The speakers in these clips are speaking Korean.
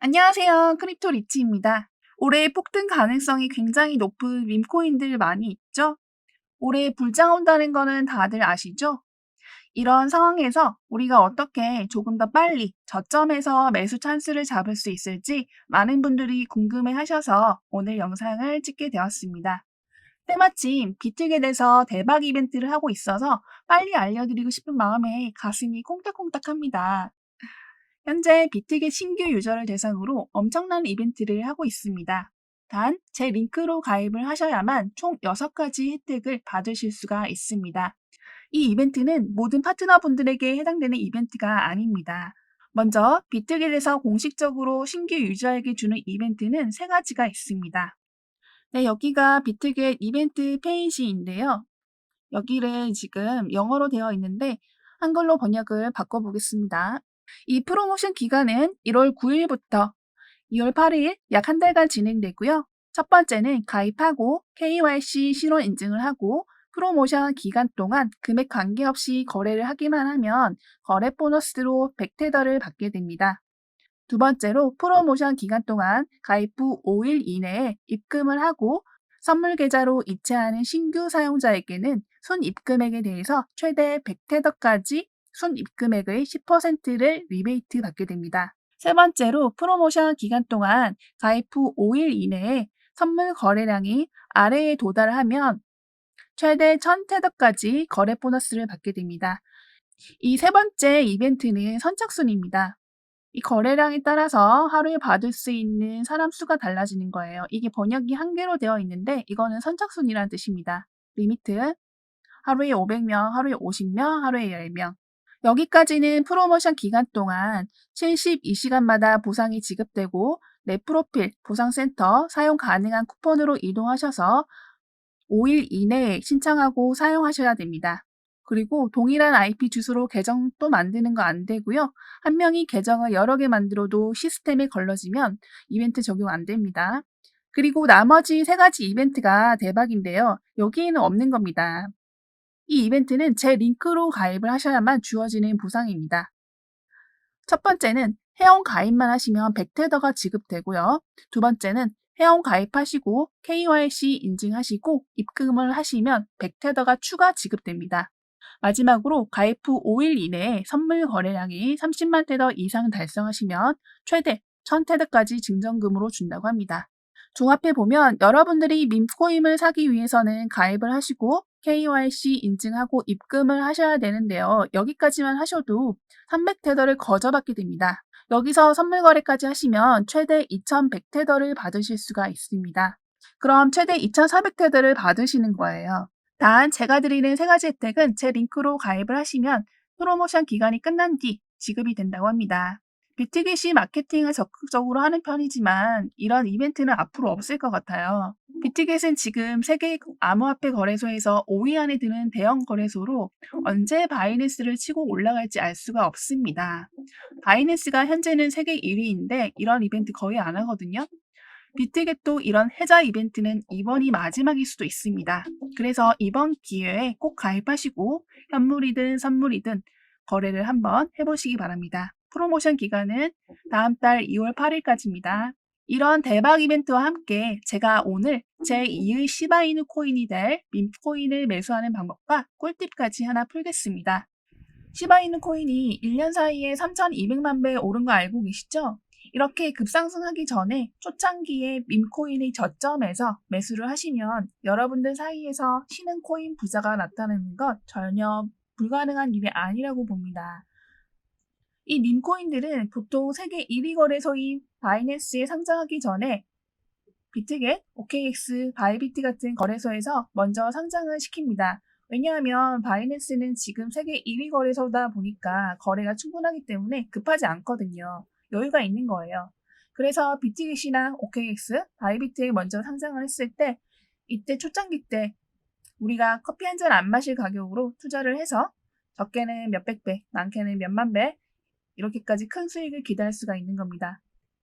안녕하세요. 크립토 리치입니다. 올해 폭등 가능성이 굉장히 높은 밈코인들 많이 있죠? 올해 불장 온다는 거는 다들 아시죠? 이런 상황에서 우리가 어떻게 조금 더 빨리 저점에서 매수 찬스를 잡을 수 있을지 많은 분들이 궁금해 하셔서 오늘 영상을 찍게 되었습니다. 때마침 비트겟에서 대박 이벤트를 하고 있어서 빨리 알려드리고 싶은 마음에 가슴이 콩닥콩닥합니다. 현재 비트겟 신규 유저를 대상으로 엄청난 이벤트를 하고 있습니다. 단, 제 링크로 가입을 하셔야만 총 6가지 혜택을 받으실 수가 있습니다. 이 이벤트는 모든 파트너분들에게 해당되는 이벤트가 아닙니다. 먼저 비트겟에서 공식적으로 신규 유저에게 주는 이벤트는 3가지가 있습니다. 네, 여기가 비트겟 이벤트 페이지인데요. 여기를 지금 영어로 되어 있는데 한글로 번역을 바꿔보겠습니다. 이 프로모션 기간은 1월 9일부터 2월 8일 약 한 달간 진행되고요. 첫 번째는 가입하고 KYC 신원 인증을 하고 프로모션 기간 동안 금액 관계없이 거래를 하기만 하면 거래 보너스로 100테더를 받게 됩니다. 두 번째로 프로모션 기간 동안 가입 후 5일 이내에 입금을 하고 선물 계좌로 이체하는 신규 사용자에게는 순입금액에 대해서 최대 100테더까지 순입금액의 10%를 리베이트 받게 됩니다. 세 번째로 프로모션 기간 동안 가입 후 5일 이내에 선물 거래량이 아래에 도달하면 최대 1000테더까지 거래 보너스를 받게 됩니다. 이 세 번째 이벤트는 선착순입니다. 이 거래량에 따라서 하루에 받을 수 있는 사람 수가 달라지는 거예요. 이게 번역이 한 개로 되어 있는데 이거는 선착순이라는 뜻입니다. 리미트 하루에 500명, 하루에 50명, 하루에 10명. 여기까지는 프로모션 기간 동안 72시간마다 보상이 지급되고 내 프로필, 보상센터 사용 가능한 쿠폰으로 이동하셔서 5일 이내에 신청하고 사용하셔야 됩니다. 그리고 동일한 IP 주소로 계정 또 만드는 거 안 되고요. 한 명이 계정을 여러 개 만들어도 시스템에 걸러지면 이벤트 적용 안 됩니다. 그리고 나머지 3가지 이벤트가 대박인데요. 여기에는 없는 겁니다. 이 이벤트는 제 링크로 가입을 하셔야만 주어지는 보상입니다. 첫 번째는 회원 가입만 하시면 100테더가 지급되고요. 두 번째는 회원 가입하시고 KYC 인증하시고 입금을 하시면 100테더가 추가 지급됩니다. 마지막으로 가입 후 5일 이내에 선물 거래량이 30만 테더 이상 달성하시면 최대 1000테더까지 증정금으로 준다고 합니다. 종합해보면 여러분들이 밈코인을 사기 위해서는 가입을 하시고 KYC 인증하고 입금을 하셔야 되는데요. 여기까지만 하셔도 300테더를 거저받게 됩니다. 여기서 선물 거래까지 하시면 최대 2100테더를 받으실 수가 있습니다. 그럼 최대 2400테더를 받으시는 거예요. 단 제가 드리는 3가지 혜택은 제 링크로 가입을 하시면 프로모션 기간이 끝난 뒤 지급이 된다고 합니다. 비트겟이 마케팅을 적극적으로 하는 편이지만 이런 이벤트는 앞으로 없을 것 같아요. 비트겟은 지금 세계 암호화폐 거래소에서 5위 안에 드는 대형 거래소로 언제 바이낸스를 치고 올라갈지 알 수가 없습니다. 바이낸스가 현재는 세계 1위인데 이런 이벤트 거의 안 하거든요. 비트겟도 이런 해자 이벤트는 이번이 마지막일 수도 있습니다. 그래서 이번 기회에 꼭 가입하시고 현물이든 선물이든 거래를 한번 해보시기 바랍니다. 프로모션 기간은 다음 달 2월 8일까지입니다. 이런 대박 이벤트와 함께 제가 오늘 제2의 시바이누 코인이 될 밈코인을 매수하는 방법과 꿀팁까지 하나 풀겠습니다. 시바이누 코인이 1년 사이에 3,200만 배 오른 거 알고 계시죠? 이렇게 급상승하기 전에 초창기에 밈코인의 저점에서 매수를 하시면 여러분들 사이에서 신흥 코인 부자가 나타나는 것 전혀 불가능한 일이 아니라고 봅니다. 이 밈코인들은 보통 세계 1위 거래소인 바이낸스에 상장하기 전에 비트겟, OKX, 바이비트 같은 거래소에서 먼저 상장을 시킵니다. 왜냐하면 바이낸스는 지금 세계 1위 거래소다 보니까 거래가 충분하기 때문에 급하지 않거든요. 여유가 있는 거예요. 그래서 비트겟이나 OKX, 바이비트에 먼저 상장을 했을 때 이때 초창기 때 우리가 커피 한 잔 안 마실 가격으로 투자를 해서 적게는 몇백 배, 많게는 몇만 배 이렇게까지 큰 수익을 기대할 수가 있는 겁니다.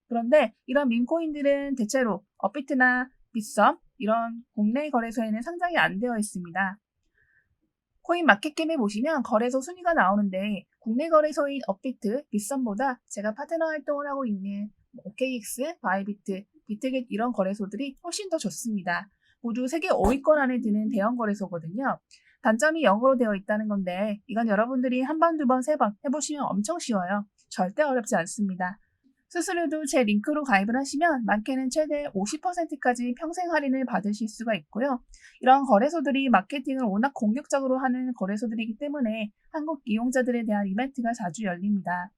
그런데 이런 밈코인들은 대체로 업비트나 빗썸 이런 국내 거래소에는 상장이 안 되어 있습니다. 코인 마켓캡에 보시면 거래소 순위가 나오는데 국내 거래소인 업비트, 빗썸보다 제가 파트너 활동을 하고 있는 OKX, 바이비트, 비트겟 이런 거래소들이 훨씬 더 좋습니다. 모두 세계 5위권 안에 드는 대형 거래소거든요. 단점이 영어로 되어 있다는 건데 이건 여러분들이 한 번, 두 번, 세 번 해보시면 엄청 쉬워요. 절대 어렵지 않습니다. 수수료도 제 링크로 가입을 하시면 많게는 최대 50%까지 평생 할인을 받으실 수가 있고요. 이런 거래소들이 마케팅을 워낙 공격적으로 하는 거래소들이기 때문에 한국 이용자들에 대한 이벤트가 자주 열립니다.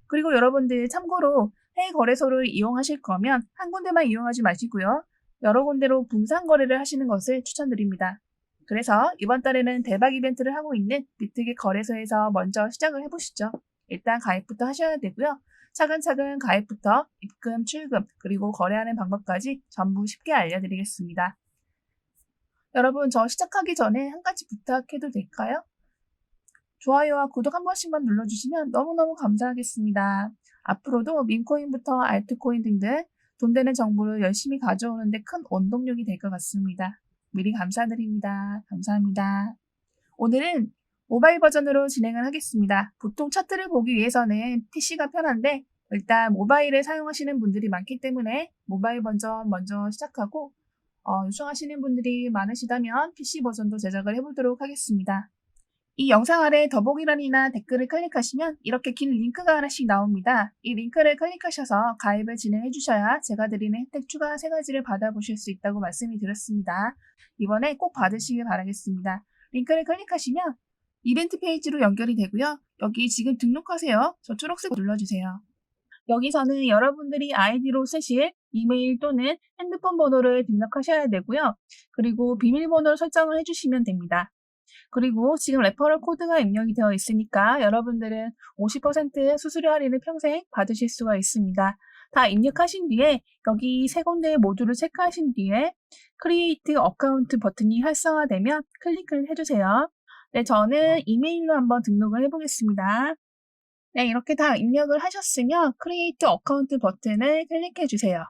그리고 여러분들 참고로 해외 거래소를 이용하실 거면 한 군데만 이용하지 마시고요. 여러 군데로 분산 거래를 하시는 것을 추천드립니다. 그래서 이번 달에는 대박 이벤트를 하고 있는 비트겟 거래소에서 먼저 시작을 해보시죠. 일단 가입부터 하셔야 되고요. 차근차근 가입부터 입금, 출금, 그리고 거래하는 방법까지 전부 쉽게 알려드리겠습니다. 여러분, 저 시작하기 전에 한 가지 부탁해도 될까요? 좋아요와 구독 한 번씩만 눌러주시면 너무너무 감사하겠습니다. 앞으로도 밈코인부터 알트코인 등등 돈 되는 정보를 열심히 가져오는 데 큰 원동력이 될 것 같습니다. 미리 감사드립니다. 감사합니다. 오늘은 모바일 버전으로 진행을 하겠습니다. 보통 차트를 보기 위해서는 PC가 편한데 일단 모바일을 사용하시는 분들이 많기 때문에 모바일 버전 먼저 시작하고 요청하시는 분들이 많으시다면 PC 버전도 제작을 해보도록 하겠습니다. 이 영상 아래 더보기란이나 댓글을 클릭하시면 이렇게 긴 링크가 하나씩 나옵니다. 이 링크를 클릭하셔서 가입을 진행해 주셔야 제가 드리는 혜택 추가 3가지를 받아보실 수 있다고 말씀을 드렸습니다. 이번에 꼭 받으시길 바라겠습니다. 링크를 클릭하시면 이벤트 페이지로 연결이 되고요. 여기 지금 등록하세요. 저 초록색 눌러주세요. 여기서는 여러분들이 아이디로 쓰실 이메일 또는 핸드폰 번호를 등록하셔야 되고요. 그리고 비밀번호를 설정을 해주시면 됩니다. 그리고 지금 레퍼럴 코드가 입력이 되어 있으니까 여러분들은 50% 수수료 할인을 평생 받으실 수가 있습니다. 다 입력하신 뒤에 여기 세 군데 모두를 체크하신 뒤에 크리에이트 어카운트 버튼이 활성화되면 클릭을 해주세요. 네, 저는 이메일로 한번 등록을 해보겠습니다. 네, 이렇게 다 입력을 하셨으면 크리에이트 어카운트 버튼을 클릭해 주세요.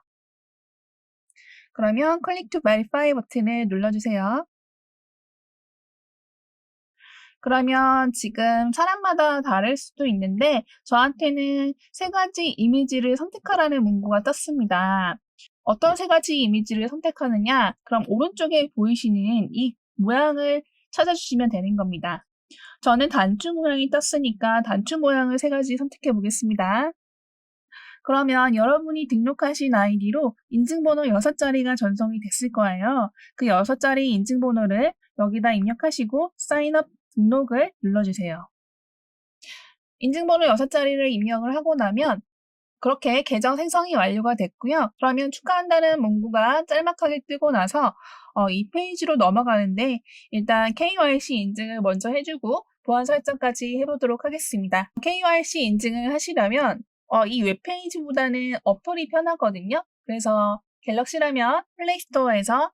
그러면 클릭 투 베리파이 버튼을 눌러주세요. 그러면 지금 사람마다 다를 수도 있는데 저한테는 3가지 이미지를 선택하라는 문구가 떴습니다. 어떤 3가지 이미지를 선택하느냐? 그럼 오른쪽에 보이시는 이 모양을 찾아주시면 되는 겁니다. 저는 단추 모양이 떴으니까 단추 모양을 3가지 선택해 보겠습니다. 그러면 여러분이 등록하신 아이디로 인증번호 6자리가 전송이 됐을 거예요. 그 6자리 인증번호를 여기다 입력하시고 사인업 등록을 눌러주세요. 인증번호 6자리를 입력을 하고 나면 그렇게 계정 생성이 완료가 됐고요. 그러면 축하한다는 문구가 짤막하게 뜨고 나서 이 페이지로 넘어가는데 일단 KYC 인증을 먼저 해주고 보안 설정까지 해보도록 하겠습니다. KYC 인증을 하시려면 이 웹페이지보다는 어플이 편하거든요. 그래서 갤럭시라면 플레이스토어에서,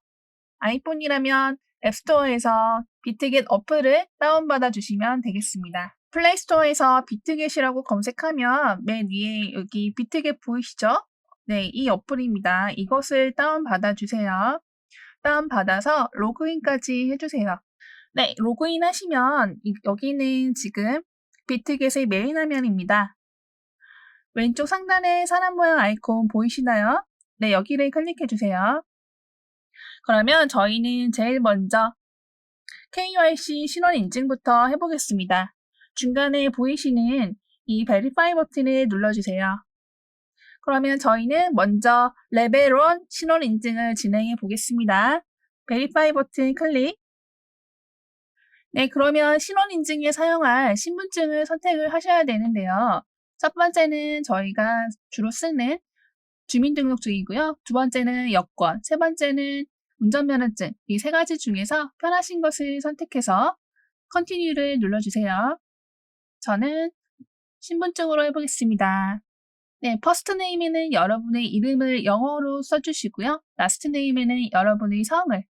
아이폰이라면 앱스토어에서 비트겟 어플을 다운받아 주시면 되겠습니다. 플레이스토어에서 비트겟이라고 검색하면 맨 위에 여기 비트겟 보이시죠? 네, 이 어플입니다. 이것을 다운받아 주세요. 다운받아서 로그인까지 해주세요. 네, 로그인 하시면 여기는 지금 비트겟의 메인 화면입니다. 왼쪽 상단에 사람 모양 아이콘 보이시나요? 네, 여기를 클릭해 주세요. 그러면 저희는 제일 먼저 KYC 신원 인증부터 해보겠습니다. 중간에 보이시는 이 베리파이 버튼을 눌러주세요. 그러면 저희는 먼저 레벨 1 신원 인증을 진행해 보겠습니다. 베리파이 버튼 클릭. 네, 그러면 신원 인증에 사용할 신분증을 선택을 하셔야 되는데요. 첫 번째는 저희가 주로 쓰는 주민등록증이고요. 두 번째는 여권, 세 번째는 운전면허증, 이 3가지 중에서 편하신 것을 선택해서 컨티뉴를 눌러주세요. 저는 신분증으로 해보겠습니다. 네, 퍼스트 네임에는 여러분의 이름을 영어로 써주시고요. 라스트 네임에는 여러분의 성을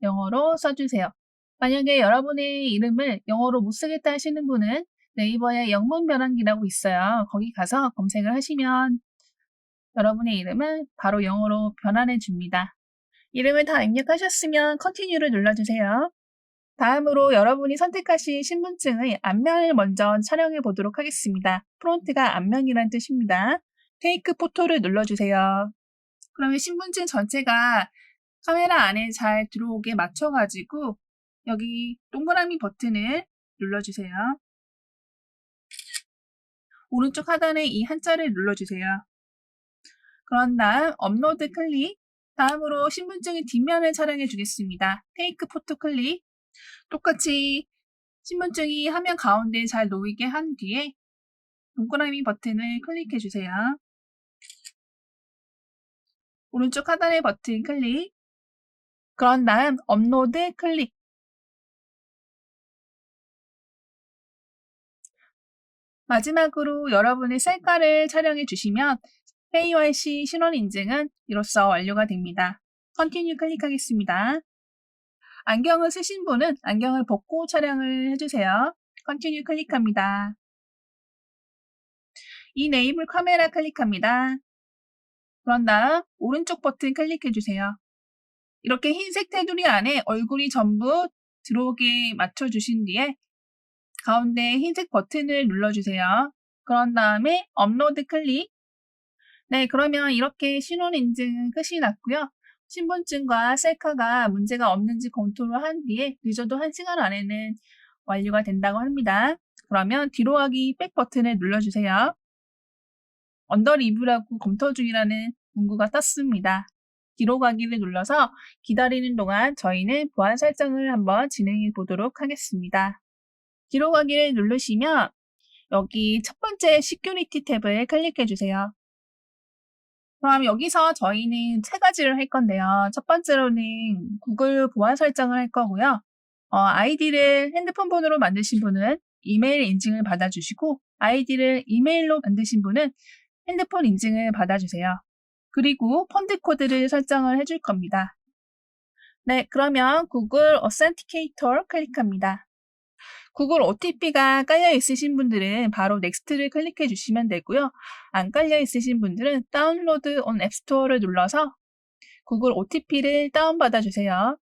영어로 써주세요. 만약에 여러분의 이름을 영어로 못 쓰겠다 하시는 분은 네이버에 영문 변환기라고 있어요. 거기 가서 검색을 하시면 여러분의 이름을 바로 영어로 변환해 줍니다. 이름을 다 입력하셨으면 컨티뉴를 눌러주세요. 다음으로 여러분이 선택하신 신분증의 앞면을 먼저 촬영해 보도록 하겠습니다. 프론트가 앞면이란 뜻입니다. 테이크 포토를 눌러주세요. 그러면 신분증 전체가 카메라 안에 잘 들어오게 맞춰가지고 여기 동그라미 버튼을 눌러주세요. 오른쪽 하단에 이 한자를 눌러주세요. 그런 다음 업로드 클릭, 다음으로 신분증의 뒷면을 촬영해 주겠습니다. 테이크 포토 클릭, 똑같이 신분증이 화면 가운데 잘 놓이게 한 뒤에 동그라미 버튼을 클릭해 주세요. 오른쪽 하단의 버튼 클릭, 그런 다음 업로드 클릭, 마지막으로 여러분의 셀카를 촬영해 주시면 KYC 신원 인증은 이로써 완료가 됩니다. 컨티뉴 클릭하겠습니다. 안경을 쓰신 분은 안경을 벗고 촬영을 해주세요. 컨티뉴 클릭합니다. 이네이블 카메라 클릭합니다. 그런 다음 오른쪽 버튼 클릭해주세요. 이렇게 흰색 테두리 안에 얼굴이 전부 들어오게 맞춰주신 뒤에 가운데 흰색 버튼을 눌러주세요. 그런 다음에 업로드 클릭. 네, 그러면 이렇게 신원 인증은 끝이 났고요. 신분증과 셀카가 문제가 없는지 검토를 한 뒤에 늦어도 1시간 안에는 완료가 된다고 합니다. 그러면 뒤로 가기 백 버튼을 눌러주세요. 언더 리뷰라고 검토 중이라는 문구가 떴습니다. 뒤로 가기를 눌러서 기다리는 동안 저희는 보안 설정을 한번 진행해 보도록 하겠습니다. 뒤로 가기를 누르시면 여기 첫 번째 시큐리티 탭을 클릭해 주세요. 그럼 여기서 저희는 세 가지를 할 건데요. 첫 번째로는 구글 보안 설정을 할 거고요. 아이디를 핸드폰 번호로 만드신 분은 이메일 인증을 받아주시고 아이디를 이메일로 만드신 분은 핸드폰 인증을 받아주세요. 그리고 펀드 코드를 설정을 해줄 겁니다. 네, 그러면 구글 어센티케이터 클릭합니다. 구글 OTP가 깔려 있으신 분들은 바로 넥스트를 클릭해 주시면 되고요. 안 깔려 있으신 분들은 다운로드 온 앱스토어를 눌러서 구글 OTP를 다운받아 주세요.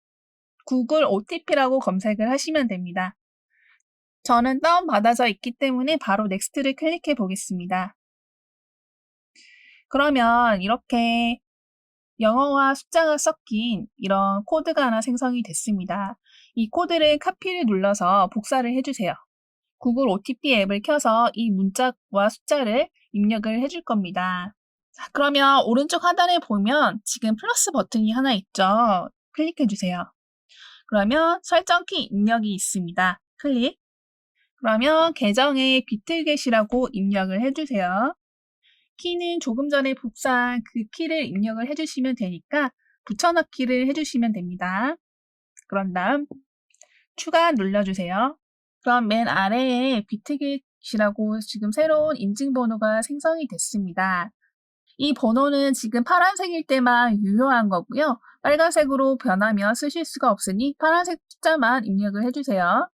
구글 OTP라고 검색을 하시면 됩니다. 저는 다운받아져 있기 때문에 바로 넥스트를 클릭해 보겠습니다. 그러면 이렇게 영어와 숫자가 섞인 이런 코드가 하나 생성이 됐습니다. 이 코드를 카피를 눌러서 복사를 해주세요. 구글 OTP 앱을 켜서 이 문자와 숫자를 입력을 해줄 겁니다. 자, 그러면 오른쪽 하단에 보면 지금 플러스 버튼이 하나 있죠. 클릭해주세요. 그러면 설정키 입력이 있습니다. 클릭. 그러면 계정에 비트겟이라고 입력을 해주세요. 키는 조금 전에 복사한 그 키를 입력을 해주시면 되니까 붙여넣기를 해주시면 됩니다. 그런 다음 추가 눌러주세요. 그럼 맨 아래에 비트겟이라고 지금 새로운 인증번호가 생성이 됐습니다. 이 번호는 지금 파란색일 때만 유효한 거고요. 빨간색으로 변하면 쓰실 수가 없으니 파란색 숫자만 입력을 해주세요.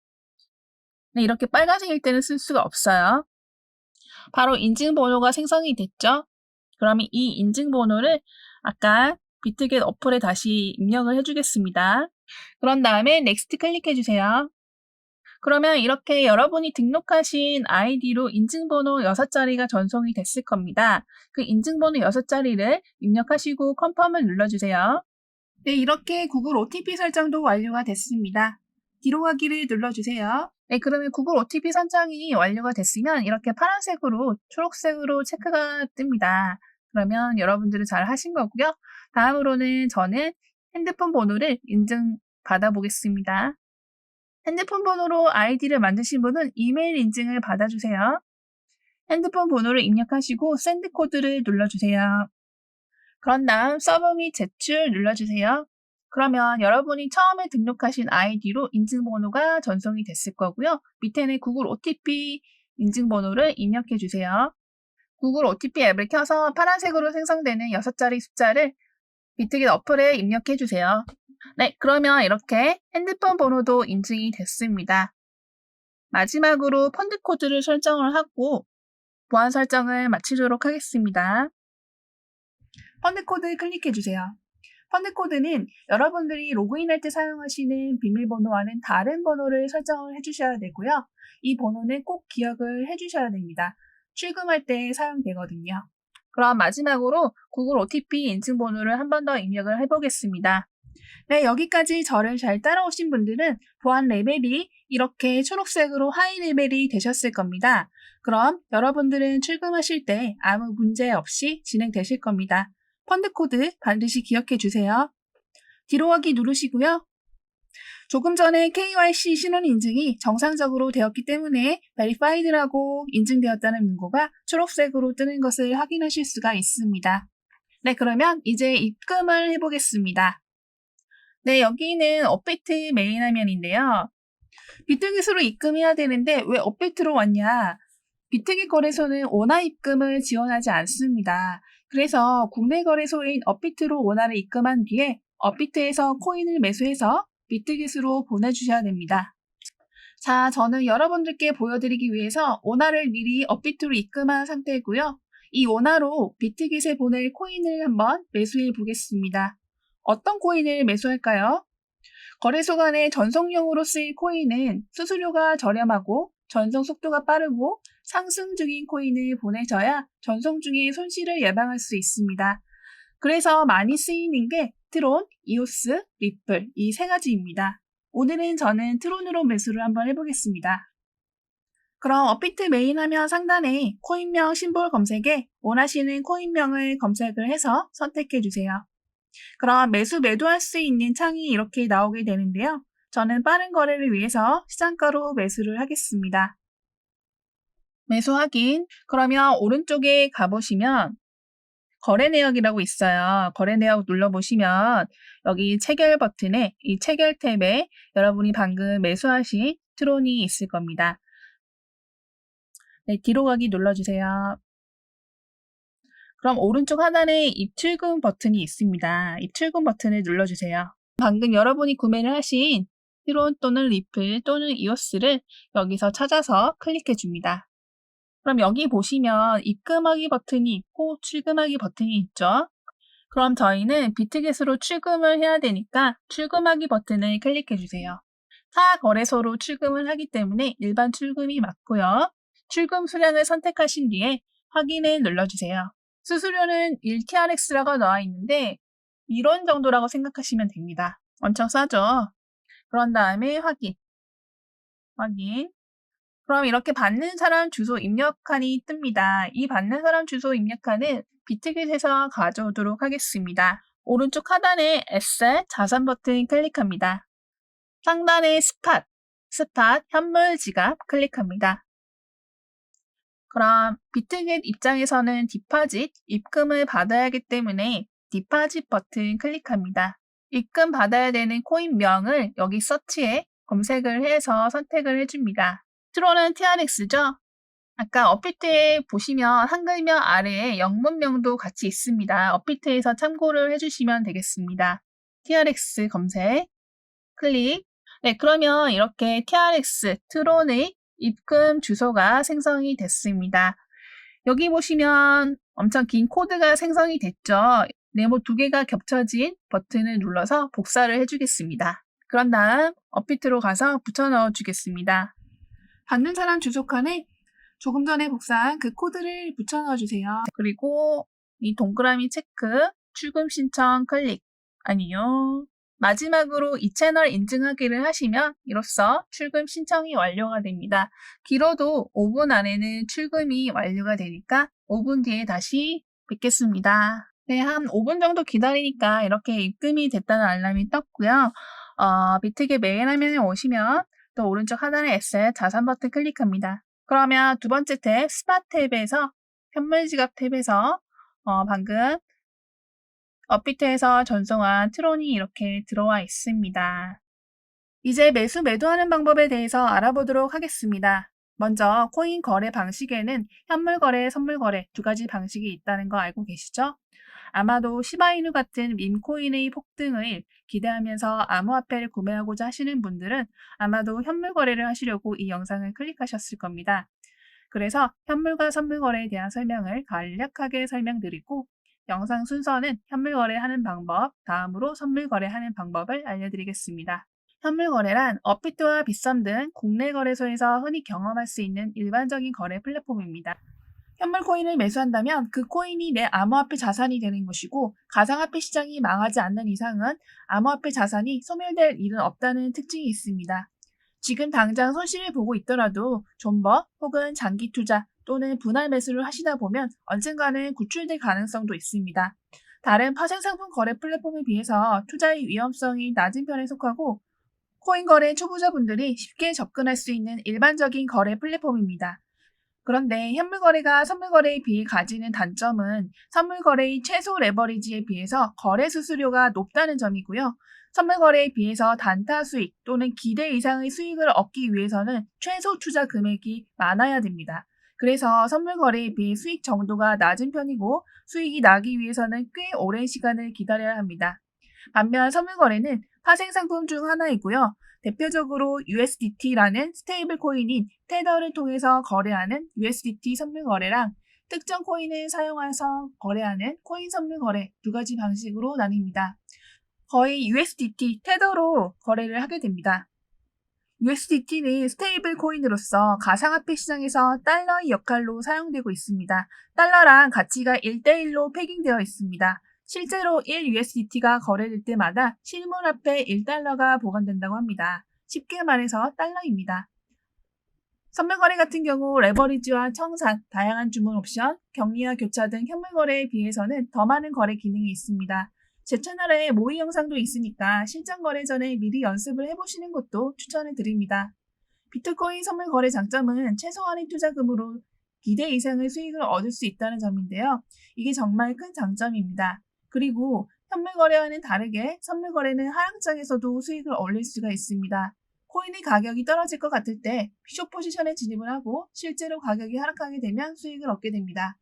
네, 이렇게 빨간색일 때는 쓸 수가 없어요. 바로 인증번호가 생성이 됐죠? 그러면 이 인증번호를 아까 비트겟 어플에 다시 입력을 해주겠습니다. 그런 다음에 넥스트 클릭해주세요. 그러면 이렇게 여러분이 등록하신 아이디로 인증번호 6자리가 전송이 됐을 겁니다. 그 인증번호 6자리를 입력하시고 컨펌을 눌러주세요. 네, 이렇게 구글 OTP 설정도 완료가 됐습니다. 뒤로 가기를 눌러주세요. 네, 그러면 구글 OTP 설정이 완료가 됐으면 이렇게 파란색으로 초록색으로 체크가 뜹니다. 그러면 여러분들은 잘 하신 거고요. 다음으로는 저는 핸드폰 번호를 인증 받아보겠습니다. 핸드폰 번호로 아이디를 만드신 분은 이메일 인증을 받아주세요. 핸드폰 번호를 입력하시고 샌드 코드를 눌러주세요. 그런 다음 서브 및 제출 눌러주세요. 그러면 여러분이 처음에 등록하신 아이디로 인증번호가 전송이 됐을 거고요. 밑에는 구글 OTP 인증번호를 입력해 주세요. 구글 OTP 앱을 켜서 파란색으로 생성되는 6자리 숫자를 비트겟 어플에 입력해 주세요. 네, 그러면 이렇게 핸드폰 번호도 인증이 됐습니다. 마지막으로 펀드 코드를 설정을 하고 보안 설정을 마치도록 하겠습니다. 펀드 코드 클릭해 주세요. 펀드 코드는 여러분들이 로그인할 때 사용하시는 비밀번호와는 다른 번호를 설정을 해주셔야 되고요. 이 번호는 꼭 기억을 해주셔야 됩니다. 출금할 때 사용되거든요. 그럼 마지막으로 구글 OTP 인증번호를 한 번 더 입력을 해보겠습니다. 네, 여기까지 저를 잘 따라오신 분들은 보안 레벨이 이렇게 초록색으로 하이 레벨이 되셨을 겁니다. 그럼 여러분들은 출금하실 때 아무 문제 없이 진행되실 겁니다. 펀드 코드 반드시 기억해 주세요. 뒤로 가기 누르시고요. 조금 전에 KYC 신원 인증이 정상적으로 되었기 때문에 Verified라고 인증되었다는 문구가 초록색으로 뜨는 것을 확인하실 수가 있습니다. 네, 그러면 이제 입금을 해보겠습니다. 네, 여기는 업비트 메인 화면인데요. 비트깃으로 입금해야 되는데 왜 업비트로 왔냐? 비트깃 거래소는 원화 입금을 지원하지 않습니다. 그래서 국내 거래소인 업비트로 원화를 입금한 뒤에 업비트에서 코인을 매수해서 비트깃으로 보내주셔야 됩니다. 자, 저는 여러분들께 보여드리기 위해서 원화를 미리 업비트로 입금한 상태고요. 이 원화로 비트깃에 보낼 코인을 한번 매수해 보겠습니다. 어떤 코인을 매수할까요? 거래소 간의 전송용으로 쓰일 코인은 수수료가 저렴하고 전송 속도가 빠르고 상승 중인 코인을 보내줘야 전송 중에 손실을 예방할 수 있습니다. 그래서 많이 쓰이는 게 트론, 이오스, 리플 이 세 가지입니다. 오늘은 저는 트론으로 매수를 한번 해보겠습니다. 그럼 업비트 메인 화면 상단에 코인명 심볼 검색에 원하시는 코인명을 검색을 해서 선택해 주세요. 그럼 매도할 수 있는 창이 이렇게 나오게 되는데요. 저는 빠른 거래를 위해서 시장가로 매수를 하겠습니다. 매수 확인. 그러면 오른쪽에 가보시면 거래 내역이라고 있어요. 거래 내역 눌러보시면 여기 체결 버튼에 이 체결 탭에 여러분이 방금 매수하신 트론이 있을 겁니다. 네, 뒤로 가기 눌러주세요. 그럼 오른쪽 하단에 입출금 버튼이 있습니다. 입출금 버튼을 눌러주세요. 방금 여러분이 구매를 하신 트론 또는 리플 또는 이오스를 여기서 찾아서 클릭해 줍니다. 그럼 여기 보시면 입금하기 버튼이 있고 출금하기 버튼이 있죠. 그럼 저희는 비트깃으로 출금을 해야 되니까 출금하기 버튼을 클릭해 주세요. 타 거래소로 출금을 하기 때문에 일반 출금이 맞고요. 출금 수량을 선택하신 뒤에 확인을 눌러주세요. 수수료는 1TRX라고 나와 있는데 1원 정도라고 생각하시면 됩니다. 엄청 싸죠? 그런 다음에 확인. 그럼 이렇게 받는 사람 주소 입력칸이 뜹니다. 이 받는 사람 주소 입력칸은 비트깃에서 가져오도록 하겠습니다. 오른쪽 하단에 에셋 자산 버튼 클릭합니다. 상단에 스팟 현물 지갑 클릭합니다. 그럼 비트깃 입장에서는 디파짓, 입금을 받아야 하기 때문에 디파짓 버튼 클릭합니다. 입금 받아야 되는 코인명을 여기 서치에 검색을 해서 선택을 해줍니다. 트론은 TRX죠? 아까 업비트에 보시면 한글명 아래에 영문명도 같이 있습니다. 업비트에서 참고를 해주시면 되겠습니다. TRX 검색, 클릭. 네, 그러면 이렇게 TRX, 트론의 입금 주소가 생성이 됐습니다. 여기 보시면 엄청 긴 코드가 생성이 됐죠. 네모 2개가 겹쳐진 버튼을 눌러서 복사를 해주겠습니다. 그런 다음 업비트로 가서 붙여 넣어 주겠습니다. 받는 사람 주소 칸에 조금 전에 복사한 그 코드를 붙여 넣어 주세요. 그리고 이 동그라미 체크, 출금 신청 클릭. 아니요. 마지막으로 이 채널 인증하기를 하시면 이로써 출금 신청이 완료가 됩니다. 길어도 5분 안에는 출금이 완료가 되니까 5분 뒤에 다시 뵙겠습니다. 네, 한 5분 정도 기다리니까 이렇게 입금이 됐다는 알람이 떴고요. 비트깃 메인 화면에 오시면 또 오른쪽 하단에 에셋 자산 버튼 클릭합니다. 그러면 두 번째 탭 스팟 탭에서 현물 지갑 탭에서 방금 업비트에서 전송한 트론이 이렇게 들어와 있습니다. 이제 매도하는 방법에 대해서 알아보도록 하겠습니다. 먼저 코인 거래 방식에는 현물 거래, 선물 거래 두 가지 방식이 있다는 거 알고 계시죠? 아마도 시바이누 같은 밈코인의 폭등을 기대하면서 암호화폐를 구매하고자 하시는 분들은 아마도 현물 거래를 하시려고 이 영상을 클릭하셨을 겁니다. 그래서 현물과 선물 거래에 대한 설명을 간략하게 설명드리고 영상 순서는 현물 거래하는 방법, 다음으로 선물 거래하는 방법을 알려드리겠습니다. 현물 거래란 업비트와 빗썸 등 국내 거래소에서 흔히 경험할 수 있는 일반적인 거래 플랫폼입니다. 현물 코인을 매수한다면 그 코인이 내 암호화폐 자산이 되는 것이고 가상화폐 시장이 망하지 않는 이상은 암호화폐 자산이 소멸될 일은 없다는 특징이 있습니다. 지금 당장 손실을 보고 있더라도 존버 혹은 장기 투자 또는 분할 매수를 하시다 보면 언젠가는 구출될 가능성도 있습니다. 다른 파생상품 거래 플랫폼에 비해서 투자의 위험성이 낮은 편에 속하고 코인 거래 초보자분들이 쉽게 접근할 수 있는 일반적인 거래 플랫폼입니다. 그런데 현물 거래가 선물 거래에 비해 가지는 단점은 선물 거래의 최소 레버리지에 비해서 거래 수수료가 높다는 점이고요. 선물 거래에 비해서 단타 수익 또는 기대 이상의 수익을 얻기 위해서는 최소 투자 금액이 많아야 됩니다. 그래서 선물 거래에 비해 수익 정도가 낮은 편이고 수익이 나기 위해서는 꽤 오랜 시간을 기다려야 합니다. 반면 선물 거래는 파생 상품 중 하나이고요. 대표적으로 USDT라는 스테이블 코인인 테더를 통해서 거래하는 USDT 선물 거래랑 특정 코인을 사용해서 거래하는 코인 선물 거래 두 가지 방식으로 나뉩니다. 거의 USDT, 테더로 거래를 하게 됩니다. USDT는 스테이블 코인으로서 가상화폐 시장에서 달러의 역할로 사용되고 있습니다. 달러랑 가치가 1대1로 패깅되어 있습니다. 실제로 1USDT가 거래될 때마다 실물화폐 1달러가 보관된다고 합니다. 쉽게 말해서 달러입니다. 선물거래 같은 경우 레버리지와 청산, 다양한 주문 옵션, 격리와 교차 등 현물거래에 비해서는 더 많은 거래 기능이 있습니다. 제 채널에 모의 영상도 있으니까 실전 거래 전에 미리 연습을 해보시는 것도 추천을 드립니다. 비트코인 선물 거래 장점은 최소한의 투자금으로 기대 이상의 수익을 얻을 수 있다는 점인데요. 이게 정말 큰 장점입니다. 그리고 현물 거래와는 다르게 선물 거래는 하락장에서도 수익을 올릴 수가 있습니다. 코인의 가격이 떨어질 것 같을 때 숏 포지션에 진입을 하고 실제로 가격이 하락하게 되면 수익을 얻게 됩니다.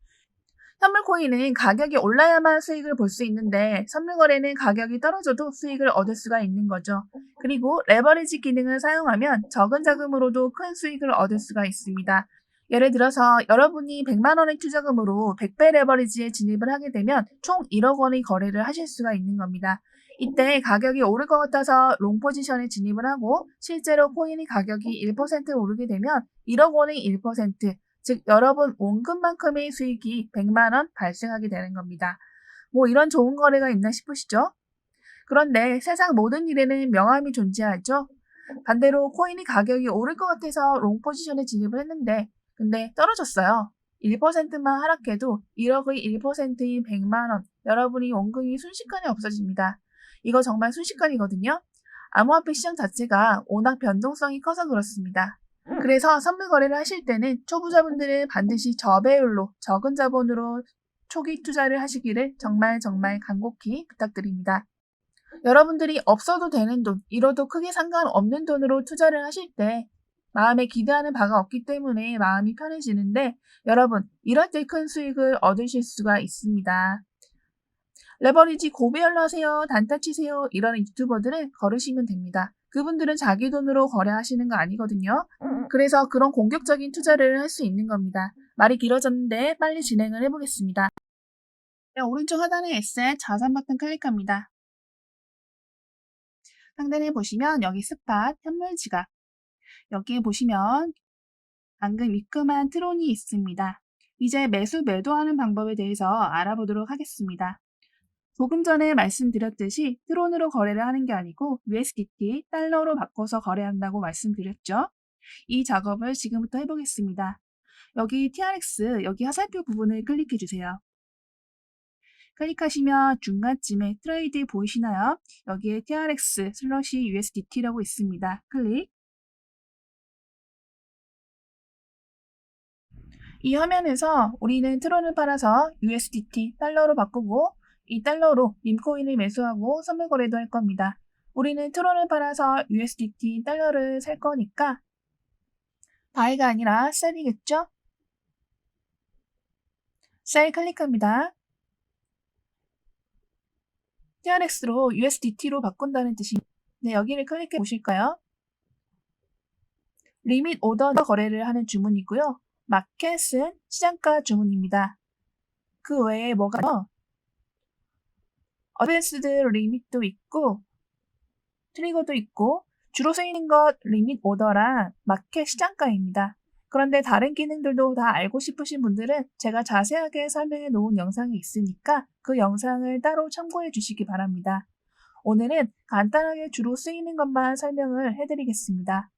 선물 코인은 가격이 올라야만 수익을 볼 수 있는데 선물 거래는 가격이 떨어져도 수익을 얻을 수가 있는 거죠. 그리고 레버리지 기능을 사용하면 적은 자금으로도 큰 수익을 얻을 수가 있습니다. 예를 들어서 여러분이 100만 원의 투자금으로 100배 레버리지에 진입을 하게 되면 총 1억 원의 거래를 하실 수가 있는 겁니다. 이때 가격이 오를 것 같아서 롱 포지션에 진입을 하고 실제로 코인의 가격이 1% 오르게 되면 1억 원의 1%, 즉 여러분 원금만큼의 수익이 100만 원 발생하게 되는 겁니다. 뭐 이런 좋은 거래가 있나 싶으시죠? 그런데 세상 모든 일에는 명함이 존재하죠. 반대로 코인의 가격이 오를 것 같아서 롱 포지션에 진입을 했는데 근데 떨어졌어요. 1%만 하락해도 1억의 1%인 100만 원, 여러분이 원금이 순식간에 없어집니다. 이거 정말 순식간이거든요. 암호화폐 시장 자체가 워낙 변동성이 커서 그렇습니다. 그래서 선물 거래를 하실 때는 초보자분들은 반드시 저배율로 적은 자본으로 초기 투자를 하시기를 정말 간곡히 부탁드립니다. 여러분들이 없어도 되는 돈, 잃어도 크게 상관없는 돈으로 투자를 하실 때 마음에 기대하는 바가 없기 때문에 마음이 편해지는데 여러분, 이럴 때 큰 수익을 얻으실 수가 있습니다. 레버리지 고배열로 하세요, 단타 치세요 이런 유튜버들은 거르시면 됩니다. 그분들은 자기 돈으로 거래하시는 거 아니거든요. 그래서 그런 공격적인 투자를 할 수 있는 겁니다. 말이 길어졌는데 빨리 진행을 해보겠습니다. 오른쪽 하단에 에셋 자산 버튼 클릭합니다. 상단에 보시면 여기 스팟, 현물 지갑. 여기에 보시면 방금 입금한 트론이 있습니다. 이제 매수 매도하는 방법에 대해서 알아보도록 하겠습니다. 조금 전에 말씀드렸듯이 트론으로 거래를 하는 게 아니고 USDT, 달러로 바꿔서 거래한다고 말씀드렸죠. 이 작업을 지금부터 해보겠습니다. 여기 TRX, 여기 화살표 부분을 클릭해 주세요. 클릭하시면 중간쯤에 트레이드 보이시나요? 여기에 TRX 슬러시 USDT라고 있습니다. 클릭. 이 화면에서 우리는 트론을 팔아서 USDT 달러로 바꾸고 이 달러로 밈코인을 매수하고 선물 거래도 할 겁니다. 우리는 트론을 팔아서 USDT 달러를 살 거니까 바이가 아니라 셀이겠죠? 셀 클릭합니다. TRX로 USDT로 바꾼다는 뜻입니다. 네, 여기를 클릭해 보실까요? 리밋 오더 거래를 하는 주문이고요. 마켓은 시장가 주문입니다. 그 외에 뭐가 어드밴스드 리밋도 있고 트리거도 있고 주로 쓰이는 것 리밋 오더랑 마켓 시장가입니다. 그런데 다른 기능들도 다 알고 싶으신 분들은 제가 자세하게 설명해 놓은 영상이 있으니까 그 영상을 따로 참고해 주시기 바랍니다. 오늘은 간단하게 주로 쓰이는 것만 설명을 해드리겠습니다.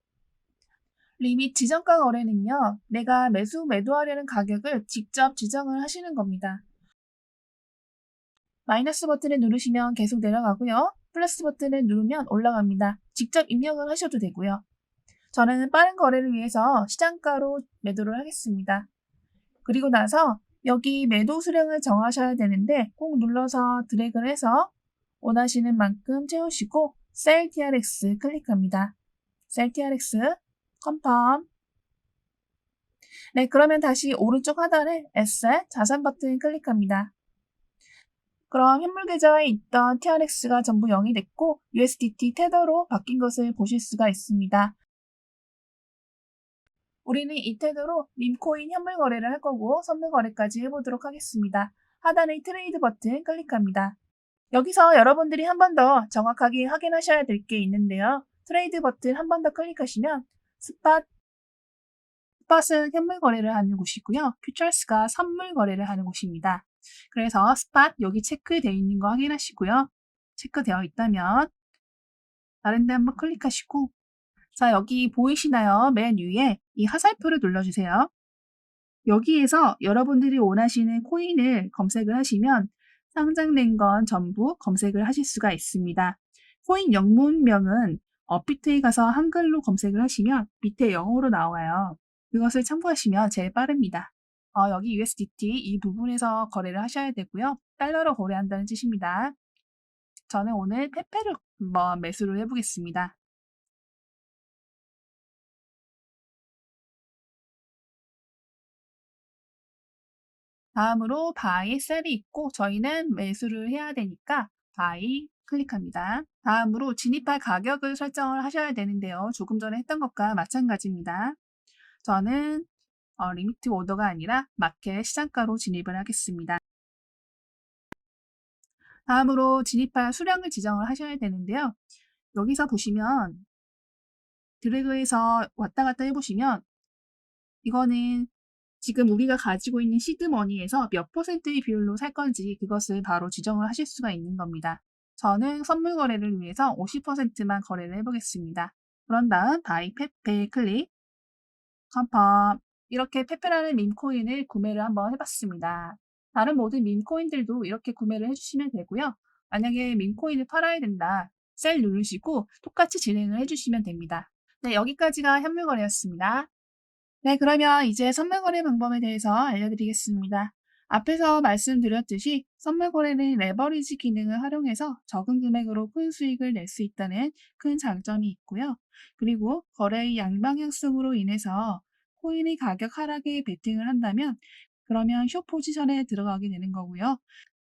리밋 지정가 거래는요, 내가 매도하려는 가격을 직접 지정을 하시는 겁니다. 마이너스 버튼을 누르시면 계속 내려가고요. 플러스 버튼을 누르면 올라갑니다. 직접 입력을 하셔도 되고요. 저는 빠른 거래를 위해서 시장가로 매도를 하겠습니다. 그리고 나서 여기 매도 수량을 정하셔야 되는데 꼭 눌러서 드래그를 해서 원하시는 만큼 채우시고 Sell TRX 클릭합니다. Sell TRX 컨펌. 네, 그러면 다시 오른쪽 하단에 Asset 자산 버튼 클릭합니다. 그럼 현물 계좌에 있던 TRX가 전부 0이 됐고 USDT 테더로 바뀐 것을 보실 수가 있습니다. 우리는 이 태도로 밈코인 현물 거래를 할 거고 선물 거래까지 해보도록 하겠습니다. 하단의 트레이드 버튼 클릭합니다. 여기서 여러분들이 한 번 더 정확하게 확인하셔야 될 게 있는데요. 트레이드 버튼 한 번 더 클릭하시면 스팟은 현물 거래를 하는 곳이고요. 퓨처스가 선물 거래를 하는 곳입니다. 그래서 스팟 여기 체크되어 있는 거 확인하시고요. 체크되어 있다면 다른 데 한번 클릭하시고 자, 여기 보이시나요? 맨 위에 이 화살표를 눌러주세요. 여기에서 여러분들이 원하시는 코인을 검색을 하시면 상장된 건 전부 검색을 하실 수가 있습니다. 코인 영문명은 업비트에 가서 한글로 검색을 하시면 밑에 영어로 나와요. 그것을 참고하시면 제일 빠릅니다. 여기 USDT 이 부분에서 거래를 하셔야 되고요. 달러로 거래한다는 뜻입니다. 저는 오늘 페페를 한번 매수를 해보겠습니다. 다음으로 바이, 셀이 있고 저희는 매수를 해야 되니까 바이 클릭합니다. 다음으로 진입할 가격을 설정을 하셔야 되는데요. 조금 전에 했던 것과 마찬가지입니다. 저는 리미트 오더가 아니라 마켓 시장가로 진입을 하겠습니다. 다음으로 진입할 수량을 지정을 하셔야 되는데요. 여기서 보시면 드래그해서 왔다 갔다 해보시면 이거는 지금 우리가 가지고 있는 시드머니에서 몇 %의 비율로 살 건지 그것을 바로 지정을 하실 수가 있는 겁니다. 저는 선물 거래를 위해서 50%만 거래를 해보겠습니다. 그런 다음 바이 페페 클릭, 컨펌. 이렇게 페페라는 밈코인을 구매를 한번 해봤습니다. 다른 모든 밈코인들도 이렇게 구매를 해주시면 되고요. 만약에 밈코인을 팔아야 된다, 셀 누르시고 똑같이 진행을 해주시면 됩니다. 네, 여기까지가 현물 거래였습니다. 네, 그러면 이제 선물 거래 방법에 대해서 알려드리겠습니다. 앞에서 말씀드렸듯이 선물 거래는 레버리지 기능을 활용해서 적은 금액으로 큰 수익을 낼 수 있다는 큰 장점이 있고요. 그리고 거래의 양방향성으로 인해서 코인의 가격 하락에 베팅을 한다면 그러면 숏 포지션에 들어가게 되는 거고요.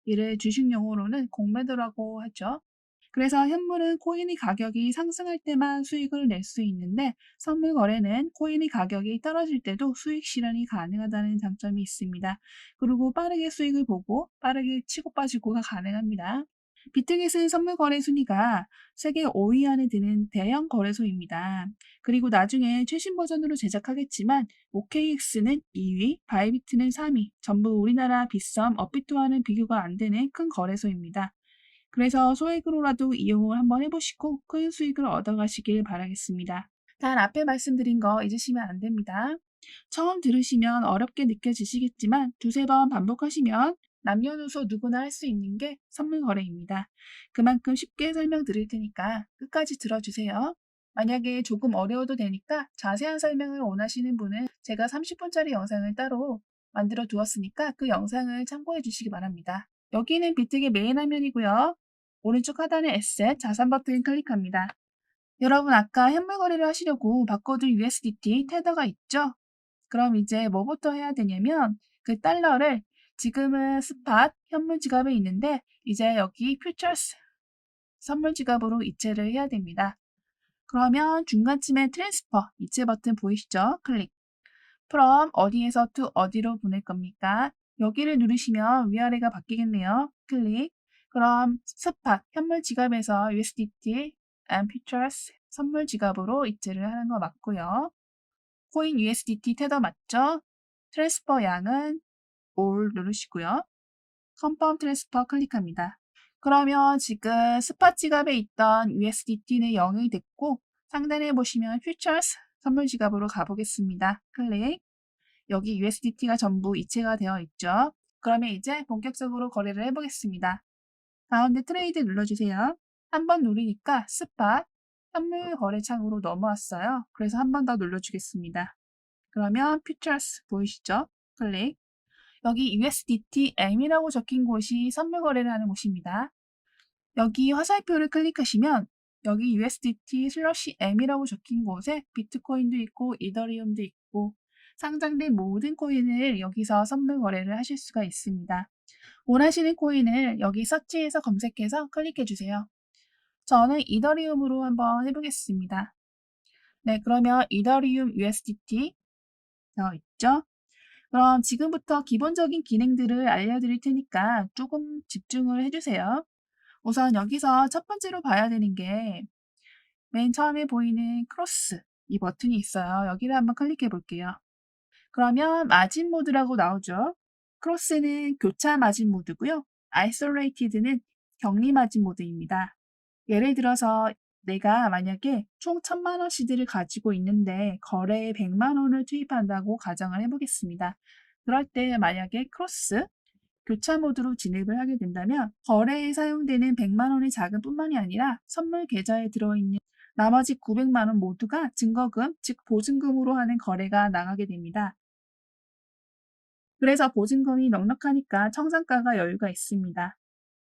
이를 주식 용어로는 공매도라고 하죠. 그래서 현물은 코인의 가격이 상승할 때만 수익을 낼 수 있는데 선물 거래는 코인의 가격이 떨어질 때도 수익 실현이 가능하다는 장점이 있습니다. 그리고 빠르게 수익을 보고 빠르게 치고 빠지고가 가능합니다. 비트겟은 선물 거래 순위가 세계 5위 안에 드는 대형 거래소입니다. 그리고 나중에 최신 버전으로 제작하겠지만 OKX는 2위, 바이비트는 3위, 전부 우리나라 빗썸, 업비트와는 비교가 안 되는 큰 거래소입니다. 그래서 소액으로라도 이용을 한번 해보시고 큰 수익을 얻어가시길 바라겠습니다. 단 앞에 말씀드린 거 잊으시면 안 됩니다. 처음 들으시면 어렵게 느껴지시겠지만 두세 번 반복하시면 남녀노소 누구나 할 수 있는 게 선물 거래입니다. 그만큼 쉽게 설명드릴 테니까 끝까지 들어주세요. 만약에 조금 어려워도 되니까 자세한 설명을 원하시는 분은 제가 30분짜리 영상을 따로 만들어 두었으니까 그 영상을 참고해 주시기 바랍니다. 여기는 비트의 메인 화면이고요. 오른쪽 하단에 에셋, 자산 버튼 클릭합니다. 여러분 아까 현물 거래를 하시려고 바꿔둔 USDT 테더가 있죠? 그럼 이제 뭐부터 해야 되냐면 그 달러를 지금은 스팟 현물 지갑에 있는데 이제 여기 퓨처스 선물 지갑으로 이체를 해야 됩니다. 그러면 중간쯤에 트랜스퍼 이체 버튼 보이시죠? 클릭. from 어디에서 to 어디로 보낼 겁니까? 여기를 누르시면 위아래가 바뀌겠네요. 클릭. 그럼 스팟 현물 지갑에서 USDT and Futures 선물 지갑으로 이체를 하는 거 맞고요. 코인 USDT 테더 맞죠? 트랜스퍼 양은 all 누르시고요. 컨펌 트랜스퍼 클릭합니다. 그러면 지금 스팟 지갑에 있던 USDT는 0이 됐고 상단에 보시면 퓨처스 선물 지갑으로 가보겠습니다. 클릭. 여기 USDT가 전부 이체가 되어 있죠. 그러면 이제 본격적으로 거래를 해보겠습니다. 가운데 트레이드 눌러주세요. 한 번 누르니까 스팟 선물 거래창으로 넘어왔어요. 그래서 한 번 더 눌러주겠습니다. 그러면 퓨처스 보이시죠? 클릭. 여기 USDT M이라고 적힌 곳이 선물 거래를 하는 곳입니다. 여기 화살표를 클릭하시면 여기 USDT 슬러시 M이라고 적힌 곳에 비트코인도 있고 이더리움도 있고 상장된 모든 코인을 여기서 선물 거래를 하실 수가 있습니다. 원하시는 코인을 여기 서치에서 검색해서 클릭해 주세요. 저는 이더리움으로 한번 해보겠습니다. 네, 그러면 이더리움 USDT 되어 있죠? 그럼 지금부터 기본적인 기능들을 알려드릴 테니까 조금 집중을 해주세요. 우선 여기서 첫 번째로 봐야 되는 게 맨 처음에 보이는 크로스 이 버튼이 있어요. 여기를 한번 클릭해 볼게요. 그러면 마진 모드라고 나오죠. 크로스는 교차 마진 모드고요. 아이솔레이티드는 격리 마진 모드입니다. 예를 들어서 내가 만약에 총 1000만 원 시드를 가지고 있는데 거래에 100만 원을 투입한다고 가정을 해보겠습니다. 그럴 때 만약에 크로스 교차 모드로 진입을 하게 된다면 거래에 사용되는 100만 원의 자금뿐만이 아니라 선물 계좌에 들어있는 나머지 900만 원 모두가 증거금, 즉 보증금으로 하는 거래가 나가게 됩니다. 그래서 보증금이 넉넉하니까 청산가가 여유가 있습니다.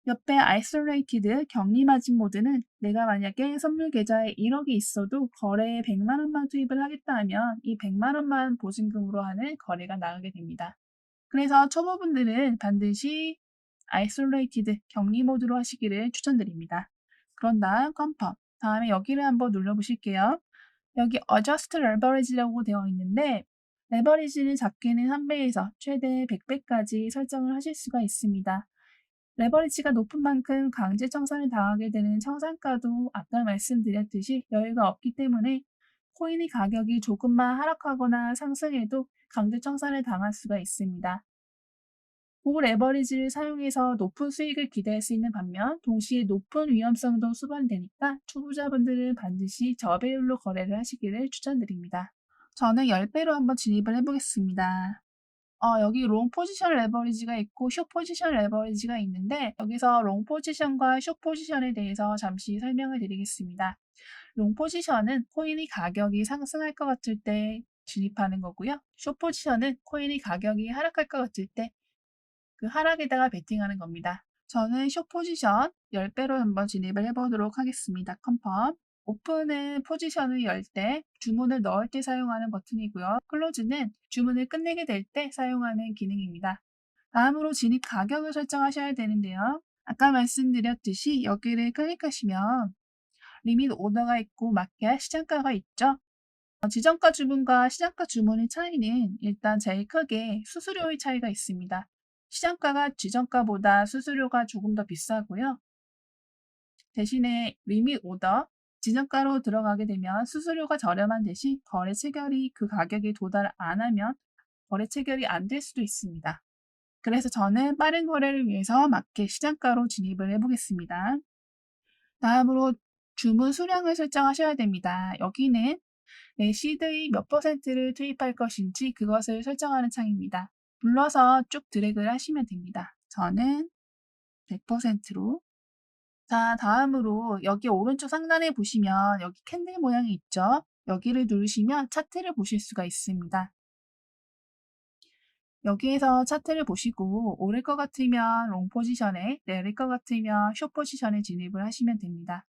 옆에 아이솔레이티드 격리 마진 모드는 내가 만약에 선물 계좌에 1억이 있어도 거래에 100만 원만 투입을 하겠다 하면 이 100만 원만 보증금으로 하는 거래가 나가게 됩니다. 그래서 초보분들은 반드시 아이솔레이티드 격리 모드로 하시기를 추천드립니다. 그런 다음 컨펌. 다음에 여기를 한번 눌러보실게요. 여기 Adjust Leverage라고 되어 있는데 레버리지는 작게는 1배에서 최대 100배까지 설정을 하실 수가 있습니다. 레버리지가 높은 만큼 강제 청산을 당하게 되는 청산가도 아까 말씀드렸듯이 여유가 없기 때문에 코인의 가격이 조금만 하락하거나 상승해도 강제 청산을 당할 수가 있습니다. 고레버리지를 사용해서 높은 수익을 기대할 수 있는 반면 동시에 높은 위험성도 수반되니까 초보자분들은 반드시 저배율로 거래를 하시기를 추천드립니다. 저는 10배로 한번 진입을 해보겠습니다. 여기 롱 포지션 레버리지가 있고 숏 포지션 레버리지가 있는데 여기서 롱 포지션과 숏 포지션에 대해서 잠시 설명을 드리겠습니다. 롱 포지션은 코인의 가격이 상승할 것 같을 때 진입하는 거고요. 숏 포지션은 코인의 가격이 하락할 것 같을 때 그 하락에다가 베팅하는 겁니다. 저는 숏 포지션 10배로 한번 진입을 해보도록 하겠습니다. 컨펌. 오픈은 포지션을 열 때, 주문을 넣을 때 사용하는 버튼이고요. 클로즈는 주문을 끝내게 될 때 사용하는 기능입니다. 다음으로 진입 가격을 설정하셔야 되는데요. 아까 말씀드렸듯이 여기를 클릭하시면 리밋 오더가 있고 마켓 시장가가 있죠. 지정가 주문과 시장가 주문의 차이는 일단 제일 크게 수수료의 차이가 있습니다. 시장가가 지정가보다 수수료가 조금 더 비싸고요. 대신에 리밋 오더, 지정가로 들어가게 되면 수수료가 저렴한 대신 거래 체결이 그 가격에 도달 안 하면 거래 체결이 안 될 수도 있습니다. 그래서 저는 빠른 거래를 위해서 마켓 시장가로 진입을 해보겠습니다. 다음으로 주문 수량을 설정하셔야 됩니다. 여기는 내 시드의 몇 퍼센트를 투입할 것인지 그것을 설정하는 창입니다. 눌러서 쭉 드래그를 하시면 됩니다. 저는 100%로. 자, 다음으로 여기 오른쪽 상단에 보시면 여기 캔들 모양이 있죠? 여기를 누르시면 차트를 보실 수가 있습니다. 여기에서 차트를 보시고 오를 것 같으면 롱 포지션에, 내릴 것 같으면 숏 포지션에 진입을 하시면 됩니다.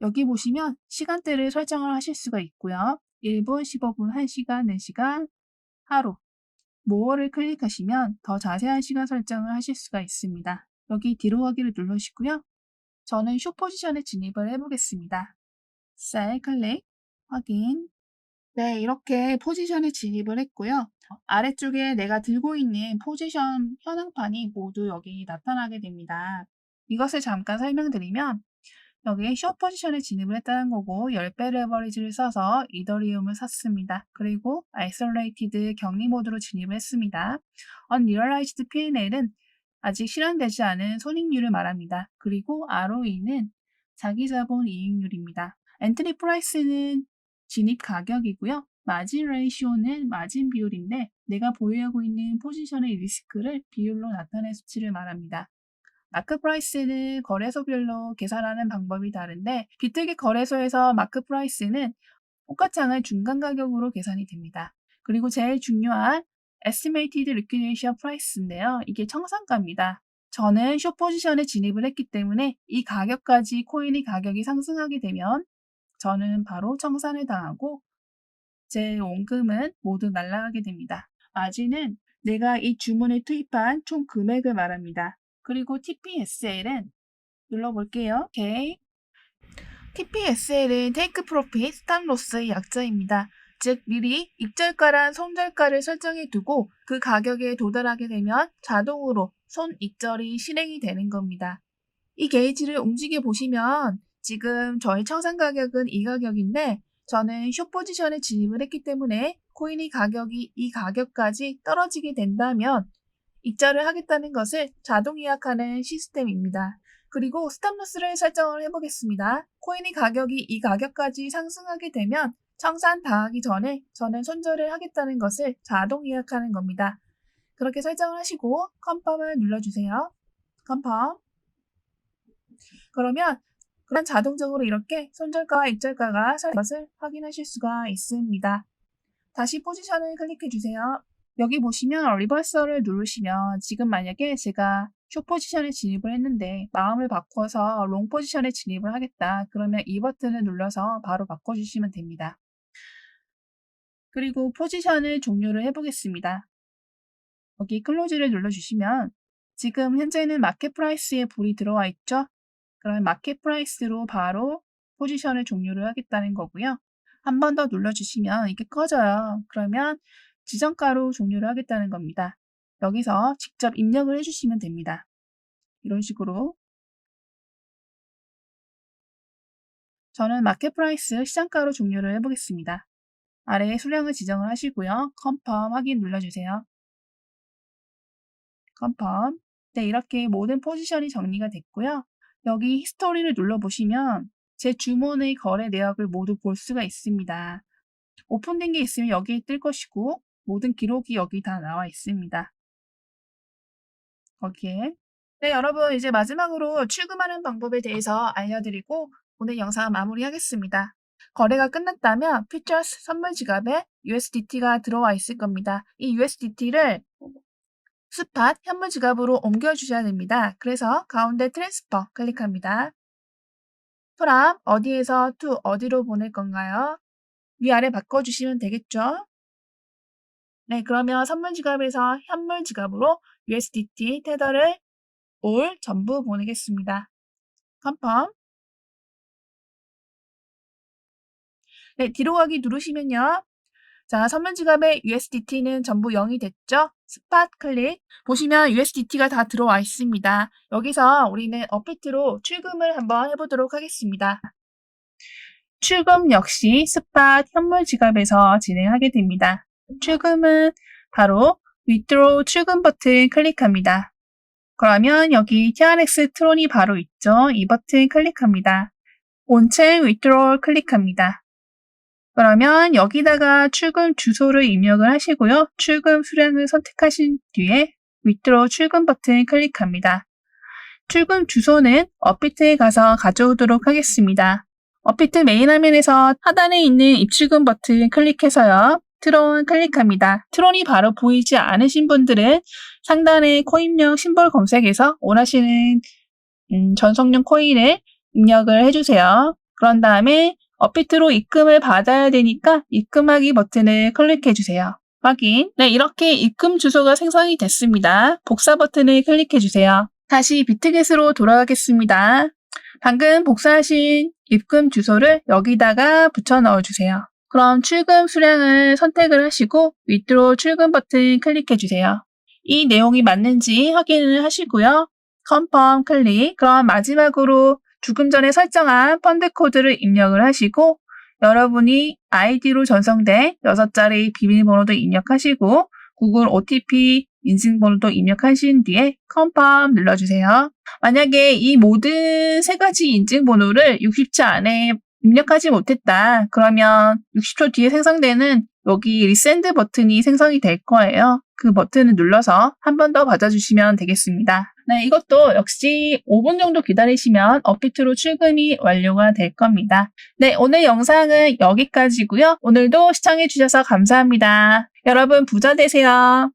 여기 보시면 시간대를 설정을 하실 수가 있고요. 1분, 15분, 1시간, 4시간, 하루. 모어를 클릭하시면 더 자세한 시간 설정을 하실 수가 있습니다. 여기 뒤로 가기를 누르시고요. 저는 숏 포지션에 진입을 해보겠습니다. 셀 클릭, 확인. 네, 이렇게 포지션에 진입을 했고요. 아래쪽에 내가 들고 있는 포지션 현황판이 모두 여기 나타나게 됩니다. 이것을 잠깐 설명드리면 여기에 숏 포지션에 진입을 했다는 거고 10배 레버리지를 써서 이더리움을 샀습니다. 그리고 아이솔레이티드 격리 모드로 진입을 했습니다. Unrealized P&L은 아직 실현되지 않은 손익률을 말합니다. 그리고 ROE는 자기 자본 이익률입니다. 엔트리 프라이스는 진입 가격이고요. 마진 레이시오는 마진 비율인데 내가 보유하고 있는 포지션의 리스크를 비율로 나타낸 수치를 말합니다. 마크 프라이스는 거래소별로 계산하는 방법이 다른데 비트기 거래소에서 마크 프라이스는 호가창을 중간 가격으로 계산이 됩니다. 그리고 제일 중요한 Estimated Liquidation Price인데요. 이게 청산가입니다. 저는 숏 포지션에 진입을 했기 때문에 이 가격까지 코인의 가격이 상승하게 되면 저는 바로 청산을 당하고 제 원금은 모두 날아가게 됩니다. 마진은 내가 이 주문에 투입한 총 금액을 말합니다. 그리고 TPSL은 눌러볼게요. 오케이. TPSL은 Take Profit, Stop Loss의 약자입니다. 즉 미리 익절가랑 손절가를 설정해 두고 그 가격에 도달하게 되면 자동으로 손익절이 실행이 되는 겁니다. 이 게이지를 움직여 보시면 지금 저희 청산 가격은 이 가격인데 저는 숏 포지션에 진입을 했기 때문에 코인의 가격이 이 가격까지 떨어지게 된다면 익절을 하겠다는 것을 자동 예약하는 시스템입니다. 그리고 스탑로스를 설정을 해보겠습니다. 코인의 가격이 이 가격까지 상승하게 되면 청산 당하기 전에 저는 손절을 하겠다는 것을 자동 예약하는 겁니다. 그렇게 설정을 하시고 컨펌을 눌러주세요. 컨펌. 그러면 자동적으로 이렇게 손절가와 익절가가 설정된 것을 확인하실 수가 있습니다. 다시 포지션을 클릭해주세요. 여기 보시면 리버설을 누르시면 지금 만약에 제가 숏 포지션에 진입을 했는데 마음을 바꿔서 롱 포지션에 진입을 하겠다. 그러면 이 버튼을 눌러서 바로 바꿔주시면 됩니다. 그리고 포지션을 종료를 해보겠습니다. 여기 클로즈를 눌러주시면 지금 현재는 마켓 프라이스에 불이 들어와 있죠? 그럼 마켓 프라이스로 바로 포지션을 종료를 하겠다는 거고요. 한 번 더 눌러주시면 이게 꺼져요. 그러면 지정가로 종료를 하겠다는 겁니다. 여기서 직접 입력을 해주시면 됩니다. 이런 식으로 저는 마켓 프라이스 시장가로 종료를 해보겠습니다. 아래에 수량을 지정을 하시고요. 컨펌 확인 눌러주세요. 컨펌. 네, 이렇게 모든 포지션이 정리가 됐고요. 여기 히스토리를 눌러보시면 제 주문의 거래 내역을 모두 볼 수가 있습니다. 오픈된 게 있으면 여기에 뜰 것이고 모든 기록이 여기 다 나와 있습니다. 거기에. 네, 여러분 이제 마지막으로 출금하는 방법에 대해서 알려드리고 오늘 영상 마무리하겠습니다. 거래가 끝났다면 퓨처스 선물 지갑에 USDT가 들어와 있을 겁니다. 이 USDT를 스팟 현물 지갑으로 옮겨주셔야 됩니다. 그래서 가운데 트랜스퍼 클릭합니다. 프람 어디에서 투 어디로 보낼 건가요? 위아래 바꿔주시면 되겠죠? 네, 그러면 선물 지갑에서 현물 지갑으로 USDT 테더를 올 전부 보내겠습니다. 컨펌. 네, 뒤로 가기 누르시면요. 자, 선물 지갑의 USDT는 전부 0이 됐죠? 스팟 클릭. 보시면 USDT가 다 들어와 있습니다. 여기서 우리는 업비트로 출금을 한번 해보도록 하겠습니다. 출금 역시 스팟 현물 지갑에서 진행하게 됩니다. 출금은 바로 Withdraw 출금 버튼 클릭합니다. 그러면 여기 TRX 트론이 바로 있죠? 이 버튼 클릭합니다. 온체인 Withdrawal 클릭합니다. 그러면 여기다가 출금 주소를 입력을 하시고요. 출금 수량을 선택하신 뒤에 Withdraw 출금 버튼 클릭합니다. 출금 주소는 업비트에 가서 가져오도록 하겠습니다. 업비트 메인 화면에서 하단에 있는 입출금 버튼 클릭해서요. 트론 클릭합니다. 트론이 바로 보이지 않으신 분들은 상단의 코인명 심볼 검색에서 원하시는 전송용 코인을 입력을 해주세요. 그런 다음에 업비트로 입금을 받아야 되니까 입금하기 버튼을 클릭해주세요. 확인. 네, 이렇게 입금 주소가 생성이 됐습니다. 복사 버튼을 클릭해주세요. 다시 비트겟으로 돌아가겠습니다. 방금 복사하신 입금 주소를 여기다가 붙여 넣어주세요. 그럼 출금 수량을 선택을 하시고 Withdraw 출금 버튼 클릭해주세요. 이 내용이 맞는지 확인을 하시고요. 컨펌 클릭. 그럼 마지막으로 조금 전에 설정한 펀드 코드를 입력을 하시고 여러분이 아이디로 전송된 6자리 비밀번호도 입력하시고 구글 OTP 인증번호도 입력하신 뒤에 컨펌 눌러주세요. 만약에 이 모든 3가지 인증번호를 60초 안에 입력하지 못했다. 그러면 60초 뒤에 생성되는 여기 리센드 버튼이 생성이 될 거예요. 그 버튼을 눌러서 한 번 더 받아주시면 되겠습니다. 네, 이것도 역시 5분 정도 기다리시면 업비트로 출금이 완료가 될 겁니다. 네, 오늘 영상은 여기까지고요. 오늘도 시청해주셔서 감사합니다. 여러분 부자 되세요.